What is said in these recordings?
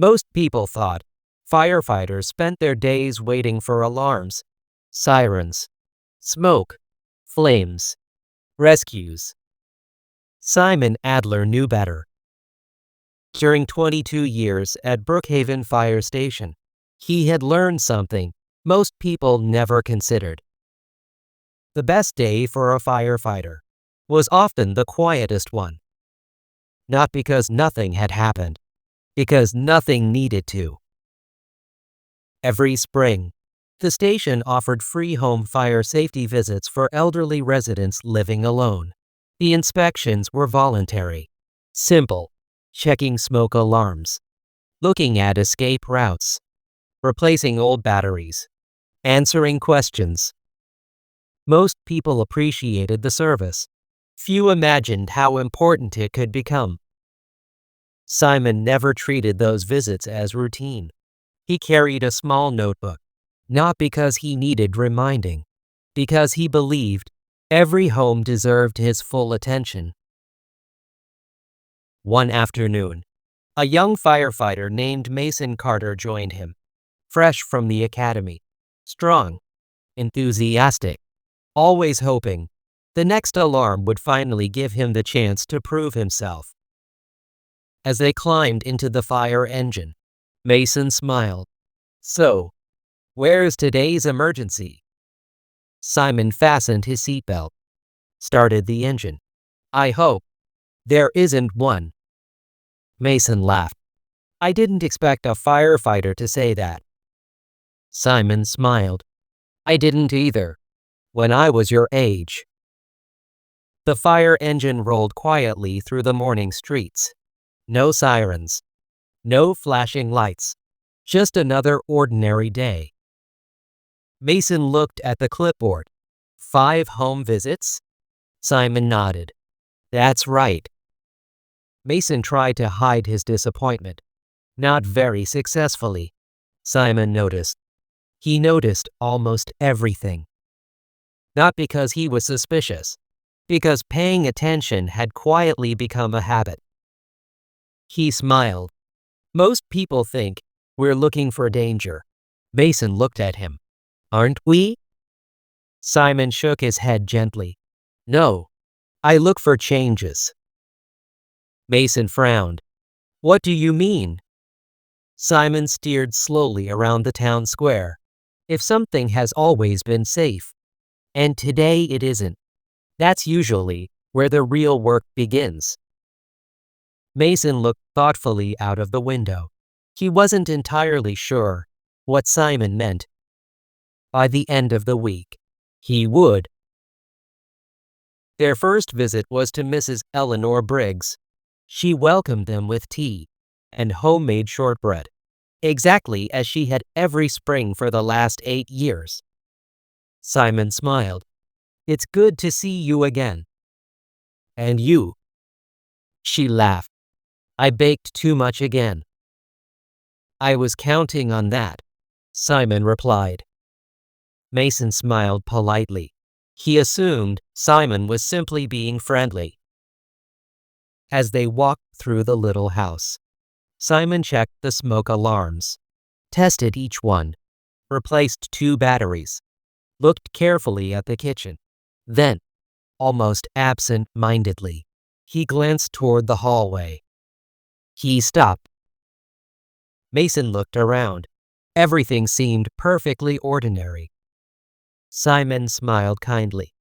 Most people thought firefighters spent their days waiting for alarms, sirens, smoke, flames, rescues. Simon Adler knew better. During 22 years at Brookhaven Fire Station, he had learned something most people never considered. The best day for a firefighter was often the quietest one. Not because nothing had happened, because nothing needed to. Every spring, the station offered free home fire safety visits for elderly residents living alone. The inspections were voluntary, simple, checking smoke alarms, looking at escape routes, replacing old batteries, answering questions. Most people appreciated the service. Few imagined how important it could become. Simon never treated those visits as routine. He carried a small notebook, not because he needed reminding, because he believed every home deserved his full attention. One afternoon, a young firefighter named Mason Carter joined him, fresh from the academy, strong, enthusiastic, always hoping the next alarm would finally give him the chance to prove himself. As they climbed into the fire engine, Mason smiled. "So, where's today's emergency?" Simon fastened his seatbelt, started the engine. "I hope there isn't one." Mason laughed. "I didn't expect a firefighter to say that." Simon smiled. "I didn't either, when I was your age." The fire engine rolled quietly through the morning streets. No sirens, no flashing lights, just another ordinary day. Mason looked at the clipboard. 5 home visits? Simon nodded. "That's right." Mason tried to hide his disappointment. Not very successfully, Simon noticed. He noticed almost everything. Not because he was suspicious, because paying attention had quietly become a habit. He smiled. "Most people think we're looking for danger." Mason looked at him. "Aren't we?" Simon shook his head gently. "No, I look for changes." Mason frowned. "What do you mean?" Simon steered slowly around the town square. "If something has always been safe, and today it isn't, that's usually where the real work begins." Mason looked thoughtfully out of the window. He wasn't entirely sure what Simon meant. By the end of the week, he would. Their first visit was to Mrs. Eleanor Briggs. She welcomed them with tea and homemade shortbread, exactly as she had every spring for the last 8 years. Simon smiled. "It's good to see you again." "And you?" She laughed. "I baked too much again." "I was counting on that," Simon replied. Mason smiled politely. He assumed Simon was simply being friendly. As they walked through the little house, Simon checked the smoke alarms, tested each one, replaced 2 batteries, looked carefully at the kitchen. Then, almost absent-mindedly, he glanced toward the hallway. He stopped. Mason looked around. Everything seemed perfectly ordinary. Simon smiled kindly.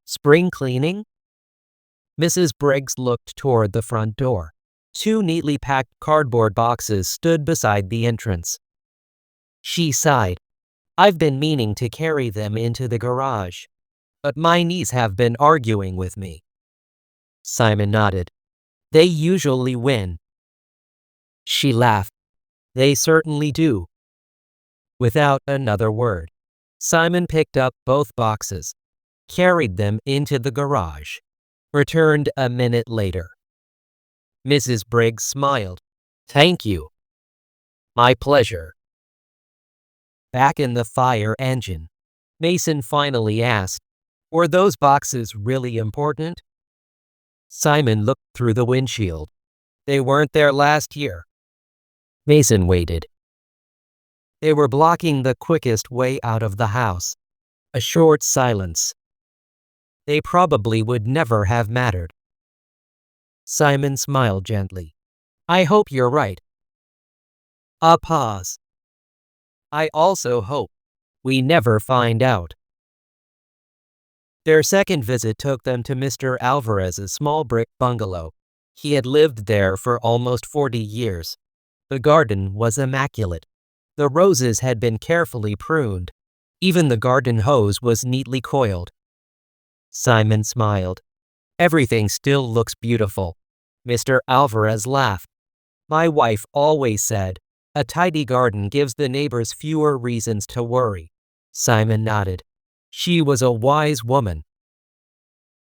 "Spring cleaning?" Mrs. Briggs looked toward the front door. 2 neatly packed cardboard boxes stood beside the entrance. She sighed. "I've been meaning to carry them into the garage, but my niece have been arguing with me." Simon nodded. "They usually win." She laughed. "They certainly do." Without another word, Simon picked up both boxes, carried them into the garage, returned a minute later. Mrs. Briggs smiled. "Thank you." "My pleasure." Back in the fire engine, Mason finally asked, "Were those boxes really important?" Simon looked through the windshield. "They weren't there last year." Mason waited. They were blocking the quickest way out of the house. A short silence. They probably would never have mattered. Simon smiled gently. I hope you're right. A pause. I also hope we never find out. Their second visit took them to Mr. Alvarez's small brick bungalow. He had lived there for almost 40 years. The garden was immaculate. The roses had been carefully pruned. Even the garden hose was neatly coiled. Simon smiled. Everything still looks beautiful. Mr. Alvarez laughed. My wife always said, a tidy garden gives the neighbors fewer reasons to worry. Simon nodded. She was a wise woman.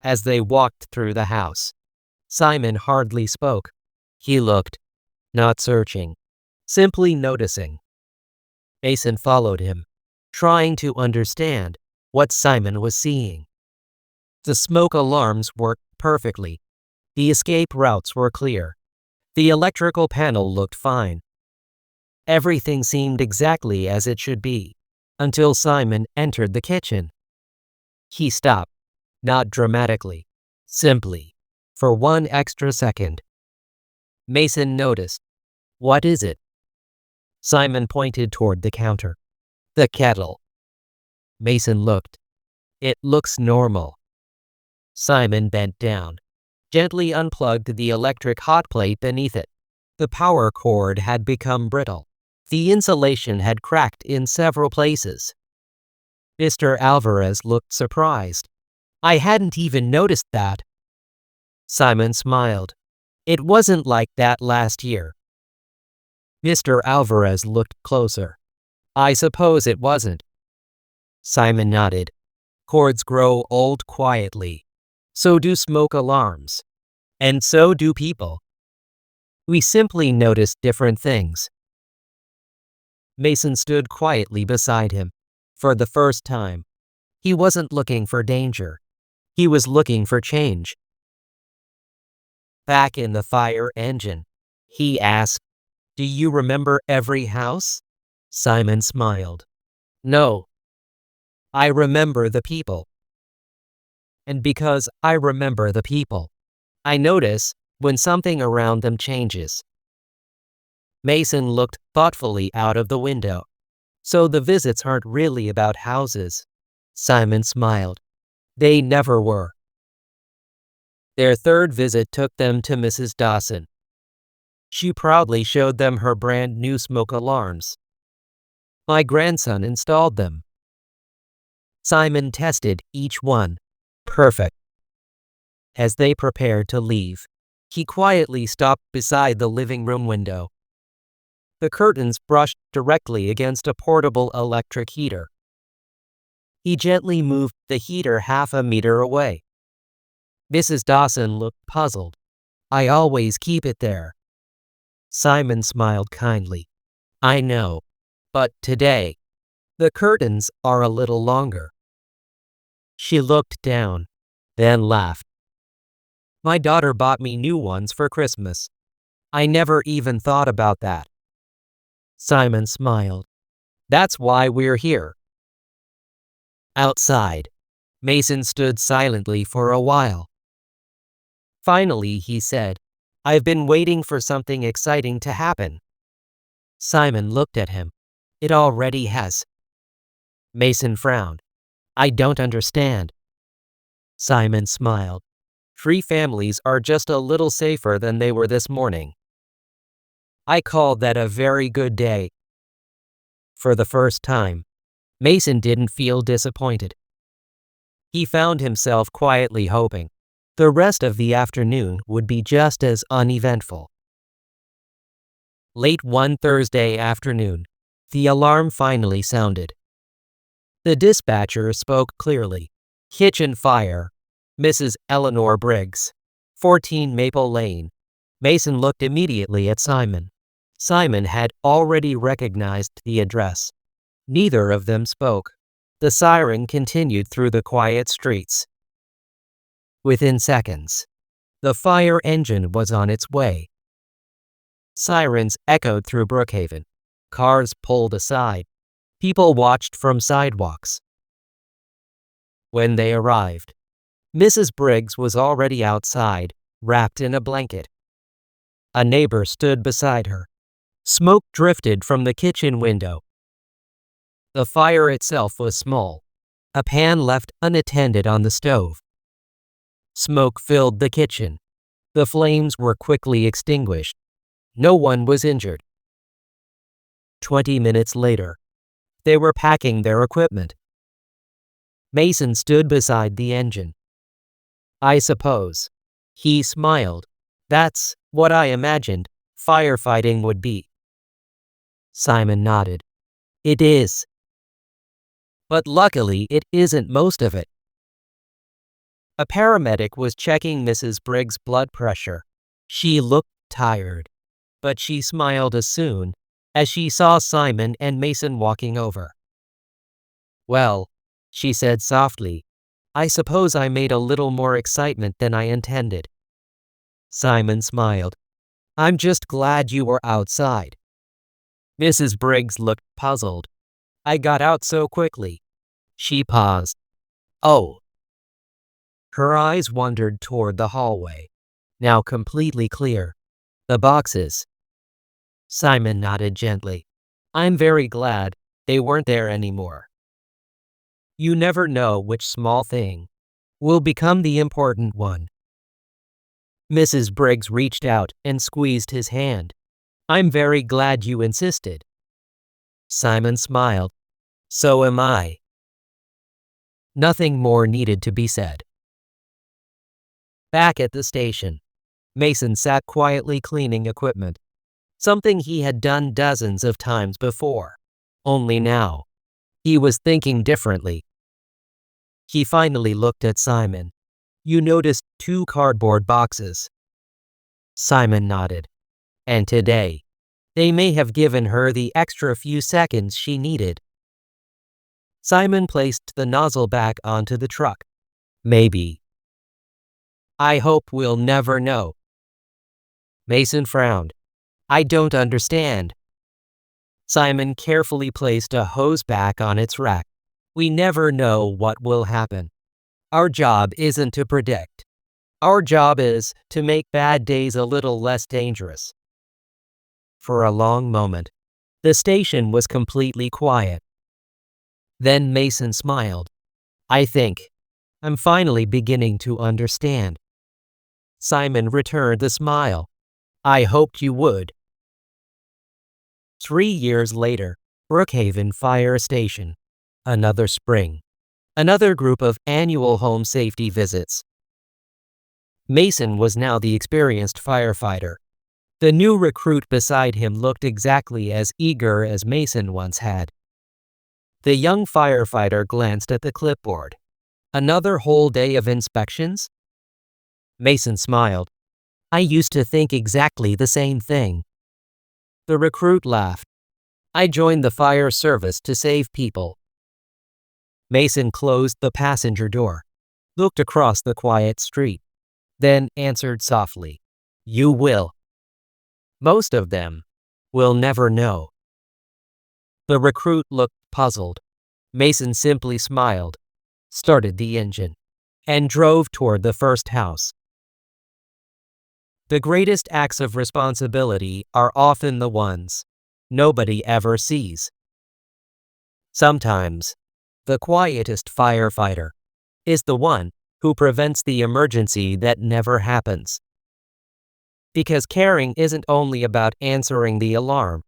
As they walked through the house, Simon hardly spoke. He looked, not searching, simply noticing. Mason followed him, trying to understand what Simon was seeing. The smoke alarms worked perfectly. The escape routes were clear. The electrical panel looked fine. Everything seemed exactly as it should be, until Simon entered the kitchen. He stopped, not dramatically, simply, for one extra second. Mason noticed. What is it? Simon pointed toward the counter. The kettle. Mason looked. It looks normal. Simon bent down, gently unplugged the electric hot plate beneath it. The power cord had become brittle. The insulation had cracked in several places. Mr. Alvarez looked surprised. I hadn't even noticed that. Simon smiled. It wasn't like that last year. Mr. Alvarez looked closer. I suppose it wasn't. Simon nodded. Cords grow old quietly. So do smoke alarms. And so do people. We simply notice different things. Mason stood quietly beside him. For the first time, he wasn't looking for danger. He was looking for change. Back in the fire engine, he asked, do you remember every house? Simon smiled. No. I remember the people. And because I remember the people, I notice when something around them changes. Mason looked thoughtfully out of the window. So the visits aren't really about houses. Simon smiled. They never were. Their third visit took them to Mrs. Dawson. She proudly showed them her brand new smoke alarms. My grandson installed them. Simon tested each one. Perfect. As they prepared to leave, he quietly stopped beside the living room window. The curtains brushed directly against a portable electric heater. He gently moved the heater half a meter away. Mrs. Dawson looked puzzled. I always keep it there. Simon smiled kindly. I know, but today, the curtains are a little longer. She looked down, then laughed. My daughter bought me new ones for Christmas. I never even thought about that. Simon smiled. That's why we're here. Outside, Mason stood silently for a while. Finally, he said, I've been waiting for something exciting to happen. Simon looked at him. It already has. Mason frowned. I don't understand. Simon smiled. Free families are just a little safer than they were this morning. I call that a very good day. For the first time, Mason didn't feel disappointed. He found himself quietly hoping the rest of the afternoon would be just as uneventful. Late one Thursday afternoon, the alarm finally sounded. The dispatcher spoke clearly. Kitchen fire. Mrs. Eleanor Briggs, 14 Maple Lane. Mason looked immediately at Simon. Simon had already recognized the address. Neither of them spoke. The siren continued through the quiet streets. Within seconds, the fire engine was on its way. Sirens echoed through Brookhaven. Cars pulled aside. People watched from sidewalks. When they arrived, Mrs. Briggs was already outside, wrapped in a blanket. A neighbor stood beside her. Smoke drifted from the kitchen window. The fire itself was small, a pan left unattended on the stove. Smoke filled the kitchen. The flames were quickly extinguished. No one was injured. 20 minutes later, they were packing their equipment. Mason stood beside the engine. "I suppose," he smiled, "that's what I imagined firefighting would be." Simon nodded. "It is. But luckily it isn't most of it." A paramedic was checking Mrs. Briggs' blood pressure. She looked tired, but she smiled as soon as she saw Simon and Mason walking over. "Well," she said softly, "I suppose I made a little more excitement than I intended." Simon smiled. "I'm just glad you were outside." Mrs. Briggs looked puzzled. "I got out so quickly." She paused. "Oh." Her eyes wandered toward the hallway, now completely clear. "The boxes." Simon nodded gently. "I'm very glad they weren't there anymore. You never know which small thing will become the important one." Mrs. Briggs reached out and squeezed his hand. "I'm very glad you insisted." Simon smiled. "So am I." Nothing more needed to be said. Back at the station, Mason sat quietly cleaning equipment, something he had done dozens of times before. Only now, he was thinking differently. He finally looked at Simon. "You noticed 2 cardboard boxes." Simon nodded. "And today, they may have given her the extra few seconds she needed." Simon placed the nozzle back onto the truck. "Maybe. I hope we'll never know." Mason frowned. "I don't understand." Simon carefully placed a hose back on its rack. "We never know what will happen. Our job isn't to predict. Our job is to make bad days a little less dangerous." For a long moment, the station was completely quiet. Then Mason smiled. "I think I'm finally beginning to understand." Simon returned the smile. "I hoped you would." 3 years later, Brookhaven Fire Station. Another spring. Another group of annual home safety visits. Mason was now the experienced firefighter. The new recruit beside him looked exactly as eager as Mason once had. The young firefighter glanced at the clipboard. "Another whole day of inspections?" Mason smiled. "I used to think exactly the same thing." The recruit laughed. "I joined the fire service to save people." Mason closed the passenger door, looked across the quiet street, then answered softly, "You will. Most of them will never know." The recruit looked puzzled. Mason simply smiled, started the engine, and drove toward the first house. The greatest acts of responsibility are often the ones nobody ever sees. Sometimes, the quietest firefighter is the one who prevents the emergency that never happens. Because caring isn't only about answering the alarm.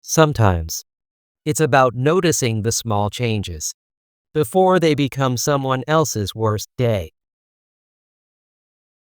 Sometimes, it's about noticing the small changes before they become someone else's worst day.